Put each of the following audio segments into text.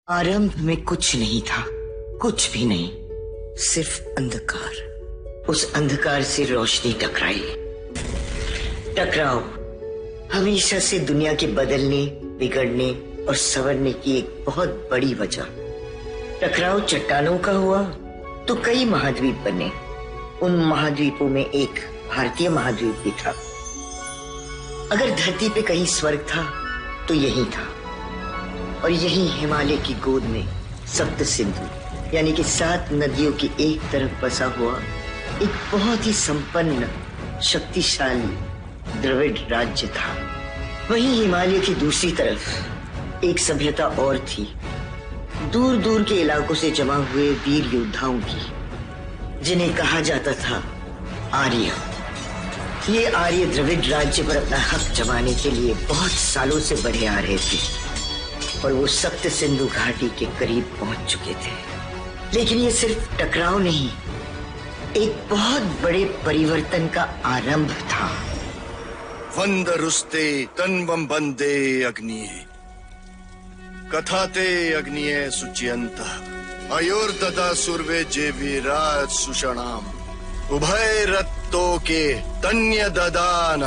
आरंभ में कुछ नहीं था, कुछ भी नहीं, सिर्फ अंधकार। उस अंधकार से रोशनी टकराई। टकराव हमेशा से दुनिया के बदलने, बिगड़ने और संवरने की एक बहुत बड़ी वजह। टकराव चट्टानों का हुआ तो कई महाद्वीप बने। उन महाद्वीपों में एक भारतीय महाद्वीप भी था। अगर धरती पे कहीं स्वर्ग था तो यही था, और यही हिमालय की गोद में सप्त सिंधु यानी कि 7 नदियों की एक तरफ बसा हुआ एक बहुत ही संपन्न, शक्तिशाली द्रविड़ राज्य था। वहीं हिमालय की दूसरी तरफ एक सभ्यता और थी, दूर दूर के इलाकों से जमा हुए वीर योद्धाओं की, जिन्हें कहा जाता था आर्य। ये आर्य द्रविड़ राज्य पर अपना हक जमाने के लिए बहुत सालों से बढ़े आ रहे थे और वो सप्त सिंधु घाटी के करीब पहुंच चुके थे। लेकिन ये सिर्फ टकराव नहीं, एक बहुत बड़े परिवर्तन का आरंभ था। वंदरुस्ते तन्वं वंदे अग्निये कथाते अग्निये सुच्यन्तः अयोर्ददा सुर्वे जेवीराज सुषणाम उभय रत्तो के तन्य ददान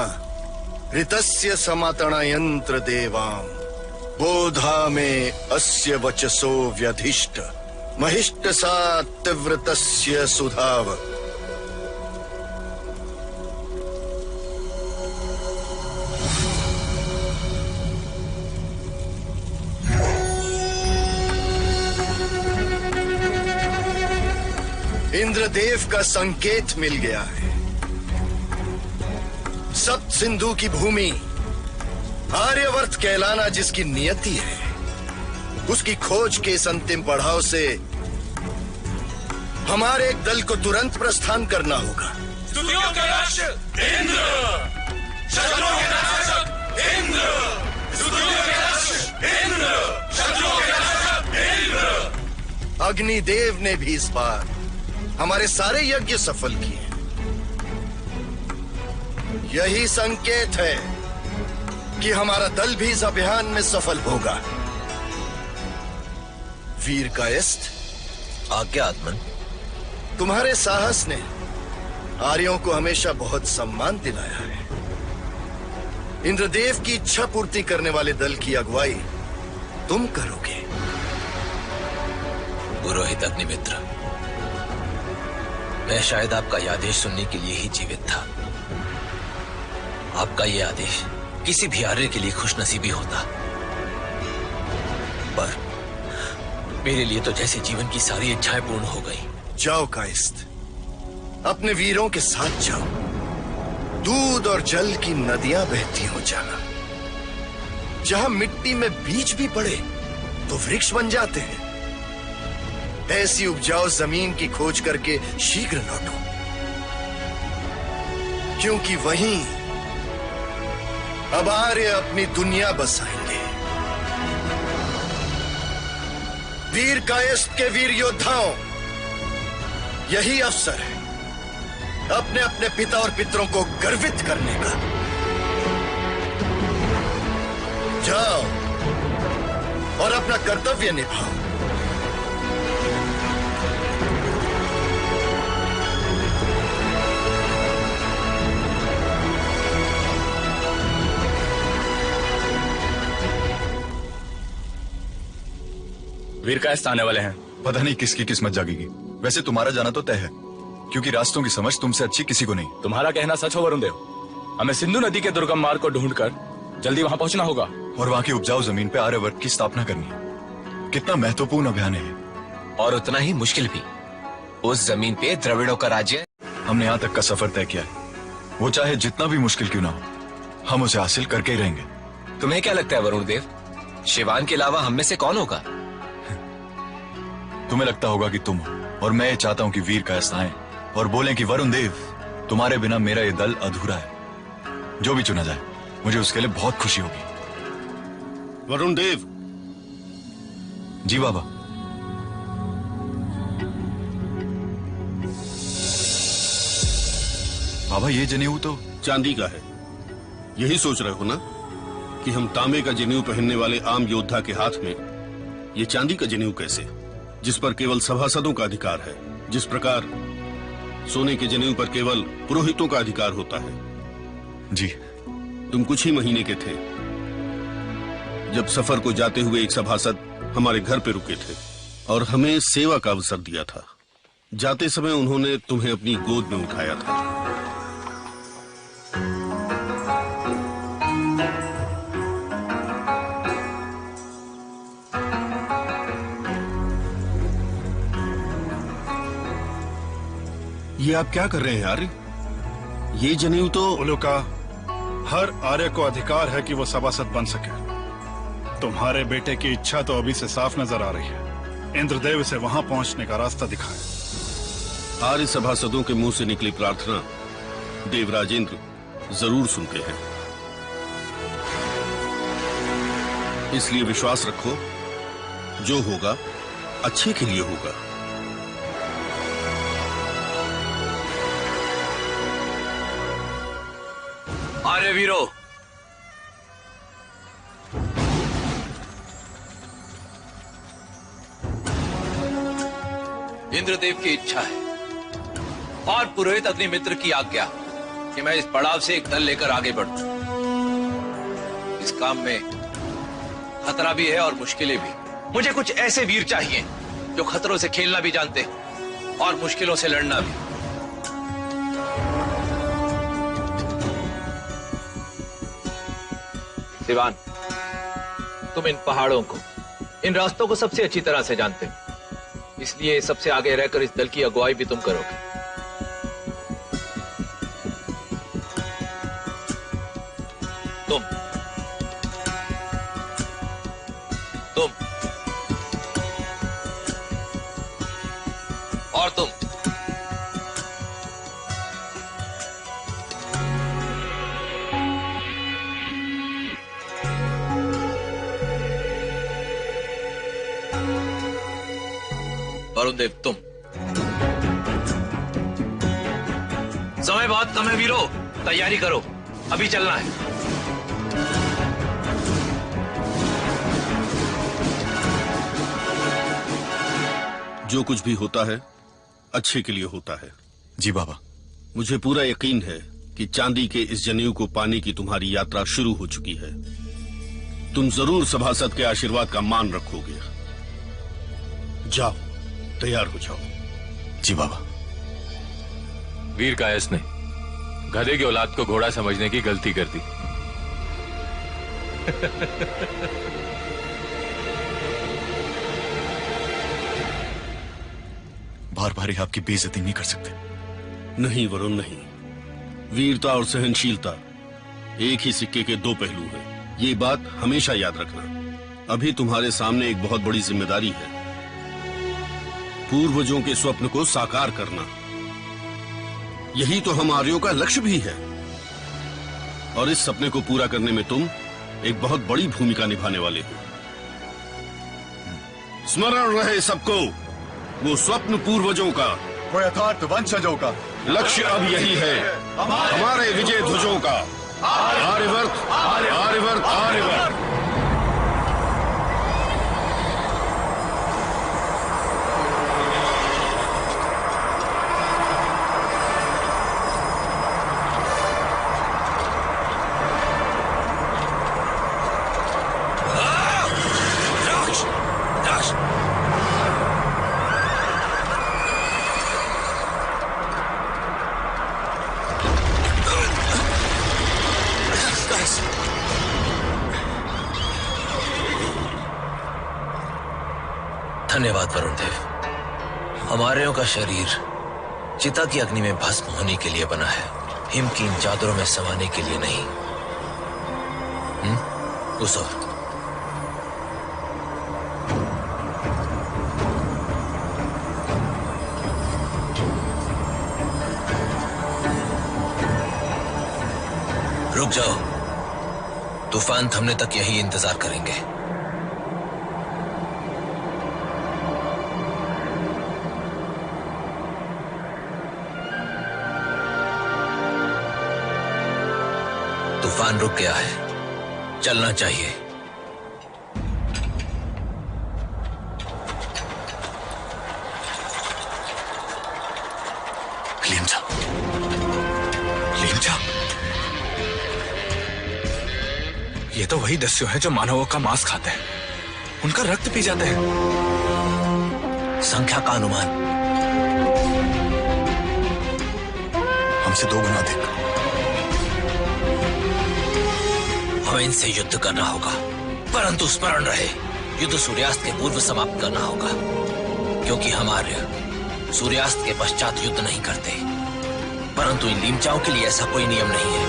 ऋतस्य समतण यंत्र देवाम बोधा में अस्य वचसो व्यधिष्ट महिष्ट सा तीव्रतस्य सुधाव। इंद्रदेव का संकेत मिल गया है। सप्त सिंधु की भूमि आर्यवर्त कहलाना जिसकी नियति है, उसकी खोज के इस अंतिम पड़ाव से हमारे एक दल को तुरंत प्रस्थान करना होगा। स्तुतियों का राष्ट्र इंद्र, शत्रुओं के नाशक इंद्र, स्तुतियों के राष्ट्र इंद्र, शत्रुओं के नाशक इंद्र। अग्निदेव ने भी इस बार हमारे सारे यज्ञ सफल किए। यही संकेत है कि हमारा दल भी इस अभियान में सफल होगा। वीर कायस्थ, आज्ञा आत्मन। तुम्हारे साहस ने आर्यों को हमेशा बहुत सम्मान दिलाया है। इंद्रदेव की इच्छा पूर्ति करने वाले दल की अगुवाई तुम करोगे। पुरोहित अग्निमित्र, मैं शायद आपका यह आदेश सुनने के लिए ही जीवित था। आपका यह आदेश किसी भी आर्य के लिए खुशनसीबी होता, पर मेरे लिए तो जैसे जीवन की सारी इच्छाएं पूर्ण हो गई। जाओ कायस्थ, अपने वीरों के साथ जाओ। दूध और जल की नदियां बहती हो जाना। जहां मिट्टी में बीज भी पड़े तो वृक्ष बन जाते हैं। ऐसी उपजाऊ जमीन की खोज करके शीघ्र लौटो, क्योंकि वहीं अब आर्य अपनी दुनिया बसाएंगे। वीर कायस्थ के वीर योद्धाओं, यही अवसर है अपने अपने पिता और पितरों को गर्वित करने का। जाओ और अपना कर्तव्य निभाओ। वीर कायस्थ आने वाले हैं। पता नहीं किसकी किस्मत जागेगी। वैसे तुम्हारा जाना तो तय है, क्योंकि रास्तों की समझ तुमसे अच्छी किसी को नहीं। तुम्हारा कहना सच हो वरुण देव। हमें सिंधु नदी के दुर्गम मार्ग को ढूंढकर जल्दी वहां पहुंचना होगा और वहां की उपजाऊ जमीन पे आर्यवर्त की स्थापना करनी है। कितना महत्वपूर्ण अभियान है और उतना ही मुश्किल भी। उस जमीन पे द्रविड़ों का राज्य। हमने यहाँ तक का सफर तय किया है, वो चाहे जितना भी मुश्किल क्यों ना हो, हम उसे हासिल करके ही रहेंगे। तुम्हें क्या लगता है वरुण देव, शिवान के अलावा हम में से कौन होगा? तुम्हें लगता होगा कि तुम हो, और मैं ये चाहता हूँ कि वीर कायस्थ आए और बोलें कि वरुण देव, तुम्हारे बिना मेरा ये दल अधूरा है। जो भी चुना जाए, मुझे उसके लिए बहुत खुशी होगी। वरुण देव। जी बाबा। बाबा, ये जनेऊ तो चांदी का है। यही सोच रहे हो ना कि हम तांबे का जनेऊ पहनने वाले आम योद्धा के हाथ में ये चांदी का जनेऊ कैसे, जिस पर केवल सभासदों का अधिकार है, जिस प्रकार सोने के जनेऊ पर केवल पुरोहितों का अधिकार होता है। जी। तुम कुछ ही महीने के थे जब सफर को जाते हुए एक सभासद हमारे घर पे रुके थे और हमें सेवा का अवसर दिया था। जाते समय उन्होंने तुम्हें अपनी गोद में उठाया था। ये आप क्या कर रहे हैं आर्य? ये जनेऊ तो उलूका, हर आर्य को अधिकार है कि वो सभासद बन सके। तुम्हारे बेटे की इच्छा तो अभी से साफ नजर आ रही है। इंद्रदेव से वहां पहुंचने का रास्ता दिखाए। आर्य सभासदों के मुंह से निकली प्रार्थना देवराजेंद्र जरूर सुनते हैं, इसलिए विश्वास रखो, जो होगा अच्छे के लिए होगा। आर्य वीरो, इंद्रदेव की इच्छा है और पुरोहित अग्निमित्र की आज्ञा कि मैं इस पड़ाव से एक दल लेकर आगे बढ़ूं। इस काम में खतरा भी है और मुश्किलें भी। मुझे कुछ ऐसे वीर चाहिए जो खतरों से खेलना भी जानते हैं और मुश्किलों से लड़ना भी। सिवान, तुम इन पहाड़ों को, इन रास्तों को सबसे अच्छी तरह से जानते हो, इसलिए सबसे आगे रहकर इस दल की अगुवाई भी तुम करोगे। तुम और तुम वरुणदेव, तुम। समय बहुत कम है वीरो, तैयारी करो, अभी चलना है। जो कुछ भी होता है अच्छे के लिए होता है। जी बाबा। मुझे पूरा यकीन है कि चांदी के इस जनेऊ को पाने की तुम्हारी यात्रा शुरू हो चुकी है। तुम जरूर सभासद के आशीर्वाद का मान रखोगे। जाओ, तैयार हो जाओ। जी बाबा। वीर कायस ने गधे की औलाद को घोड़ा समझने की गलती कर दी। बार बार आपकी बेइज्जती नहीं कर सकते। नहीं वरुण, नहीं। वीरता और सहनशीलता एक ही सिक्के के दो पहलू हैं। ये बात हमेशा याद रखना। अभी तुम्हारे सामने एक बहुत बड़ी जिम्मेदारी है, पूर्वजों के स्वप्न को साकार करना। यही तो हम आर्यों का लक्ष्य भी है, और इस सपने को पूरा करने में तुम एक बहुत बड़ी भूमिका निभाने वाले हो। स्मरण रहे सबको वो स्वप्न पूर्वजों का, वो यथार्थ वंशजों का। लक्ष्य अब यही है, हमारे विजय ध्वजों का। आर्यवर्त, आर्यवर्त, आर्यवर्त। धन्यवाद वरुणदेव। हमारेयों का शरीर चिता की अग्नि में भस्म होने के लिए बना है, हिम की इन चादरों में समाने के लिए नहीं। उस ओर। रुक जाओ, तूफान थमने तक यही इंतजार करेंगे। तूफान रुक गया है, चलना चाहिए। ये तो वही दस्यु है जो मानवों का मांस खाते हैं, उनका रक्त पी जाते हैं। संख्या का अनुमान हमसे 2 गुना अधिक। हमें इनसे युद्ध करना होगा, परंतु स्मरण रहे युद्ध सूर्यास्त के पूर्व समाप्त करना होगा, क्योंकि हमारे सूर्यास्त के पश्चात युद्ध नहीं करते। परंतु इन लीमचाओं के लिए ऐसा कोई नियम नहीं है।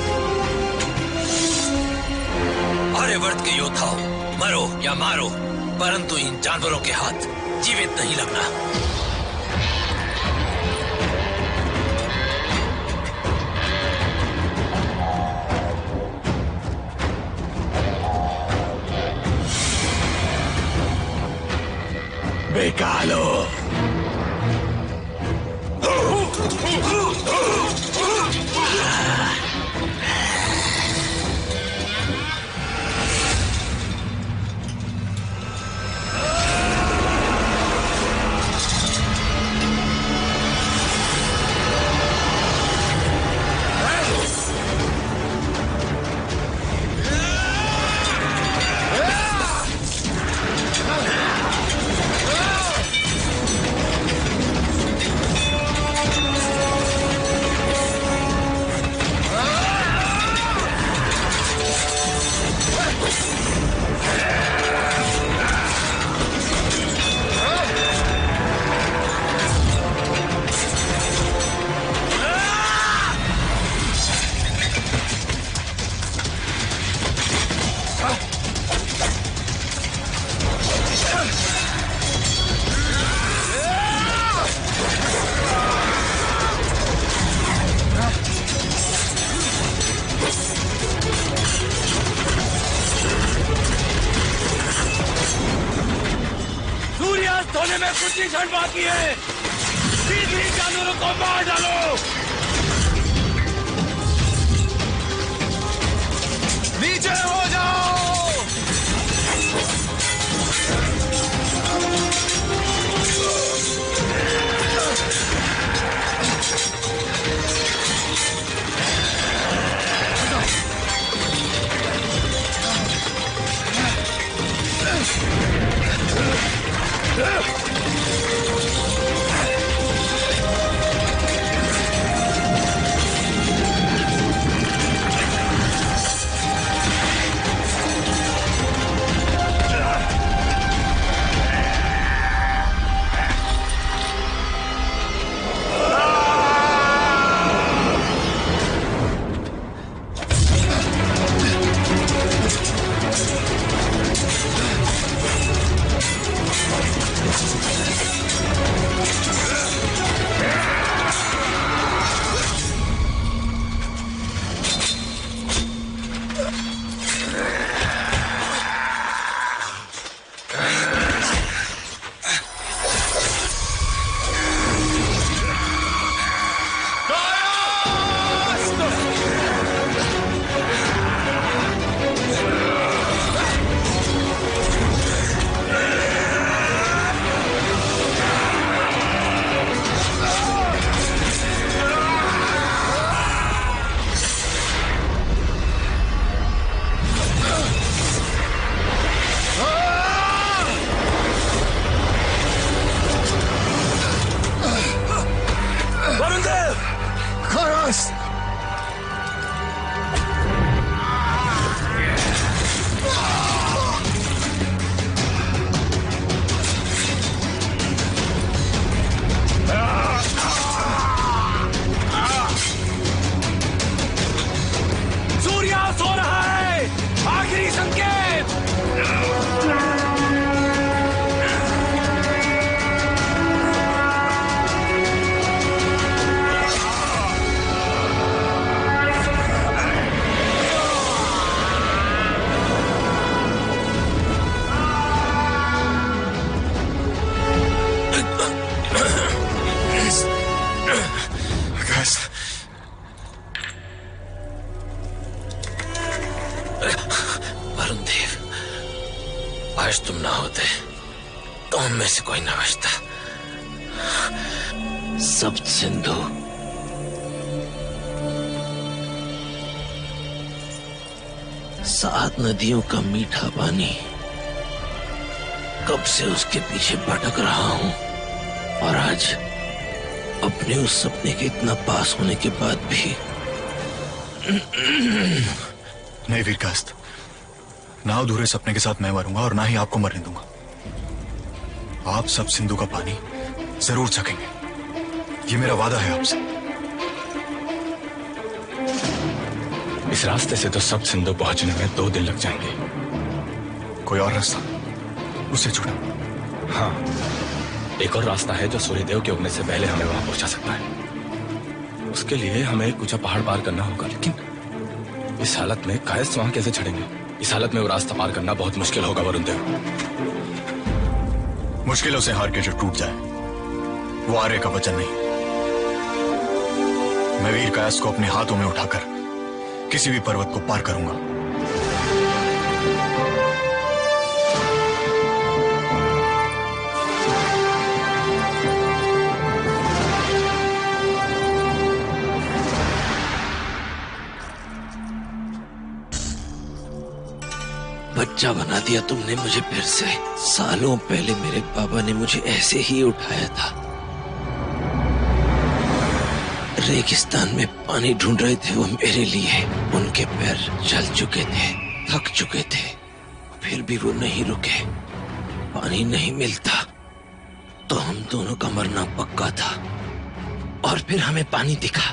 आर्यवर्त के योद्धाओं, मरो या मारो, परंतु इन जानवरों के हाथ जीवित नहीं लगना। बेकालो, होने में कुछ ही क्षण बाकी है। सीधी जानवरों को मार डालो। नीचे हो जाओ। आज तुम ना होते तो हम में से कोई ना बचता। सप्त सिंधु 7 नदियों का मीठा पानी, कब से उसके पीछे भटक रहा हूं, और आज अपने उस सपने के इतना पास होने के बाद भी। नहीं वीरकास्त, ना अधूरे सपने के साथ मैं मरूंगा और ना ही आपको मरने दूंगा। आप सब सिंधु का पानी जरूर चखेंगे, ये मेरा वादा है आपसे। इस रास्ते से तो सब सिंधु पहुंचने में 2 दिन लग जाएंगे। कोई और रास्ता उससे जुड़ा? हाँ, एक और रास्ता है जो सूर्यदेव के उगने से पहले हमें वहां पहुंचा सकता है। उसके लिए हमें एक ऊंचा पहाड़ पार करना होगा, लेकिन इस हालत में कायस्थ वहां कैसे चढ़ेंगे? इस हालत में वो रास्ता पार करना बहुत मुश्किल होगा वरुण देव। मुश्किलों से हार के जो टूट जाए वो आर्य का वचन नहीं। मैं वीर कायस्थ को अपने हाथों में उठाकर किसी भी पर्वत को पार करूंगा। बच्चा बना दिया तुमने मुझे फिर से। सालों पहले मेरे बाबा ने मुझे ऐसे ही उठाया था। रेगिस्तान में पानी ढूंढ रहे थे वो मेरे लिए। उनके पैर जल चुके थे, थक चुके थे, फिर भी वो नहीं रुके। पानी नहीं मिलता तो हम दोनों का मरना पक्का था, और फिर हमें पानी दिखा।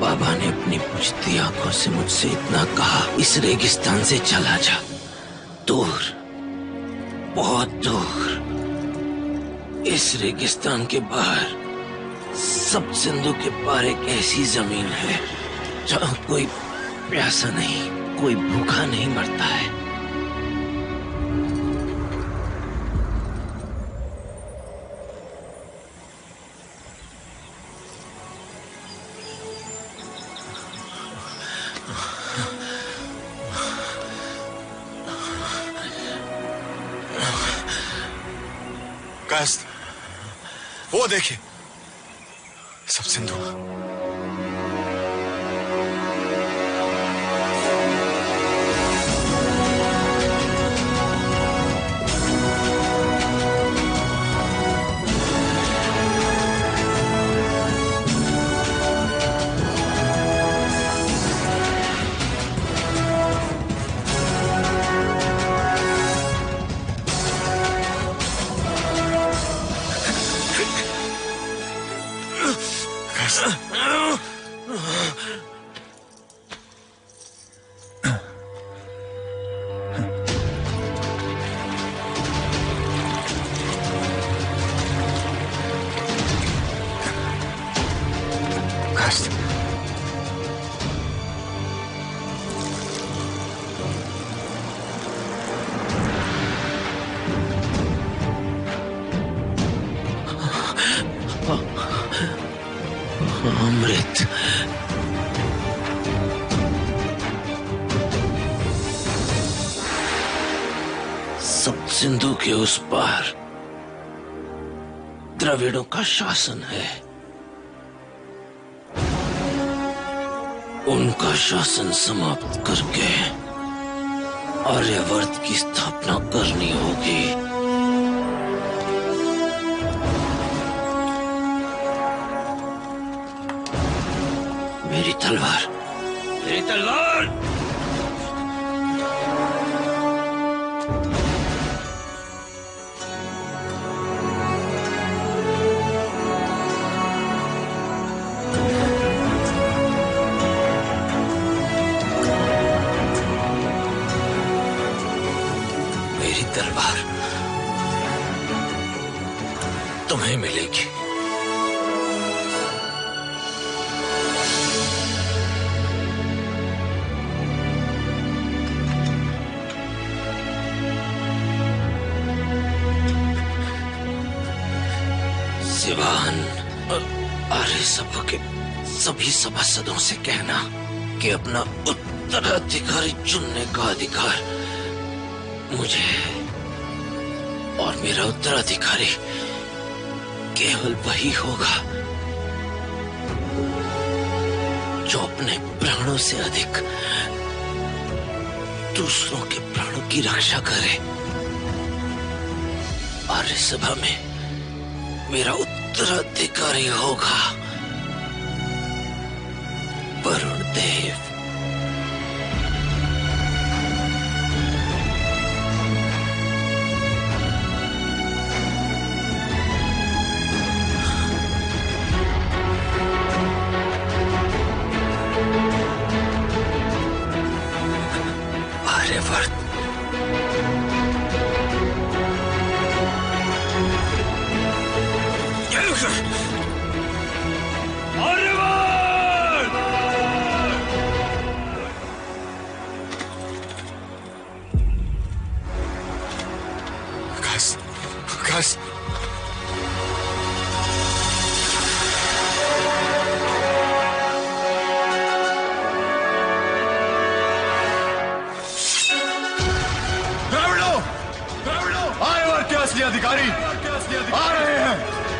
बाबा ने अपनी बुझती आंखों से मुझसे इतना कहा, इस रेगिस्तान से चला जा, दूर, बहुत दूर। इस रेगिस्तान के बाहर सब सिंधु के पार एक ऐसी जमीन है जहाँ कोई प्यासा नहीं, कोई भूखा नहीं मरता है। कायस्थ, वो देखिए, सब सिंधु। अमृत। सब सिंधु के उस पार द्रविड़ों का शासन है। उनका शासन समाप्त करके आर्यवर्त की स्थापना करनी होगी। मेरी तलवार, मेरी तलवार। मेरी तलवार तुम्हें मिलेगी। सिवान आर्य सभा के सभी सभासदों से कहना कि अपना उत्तराधिकारी चुनने का अधिकार मुझे और मेरा उत्तराधिकारी केवल वही होगा जो अपने प्राणों से अधिक दूसरों के प्राणों की रक्षा करे। आर्य सभा में मेरा उत्तराधिकारी होगा वरुण देव। आर्यवर्त Guys. आर्यवर्त के असली अधिकारी आ रहे हैं।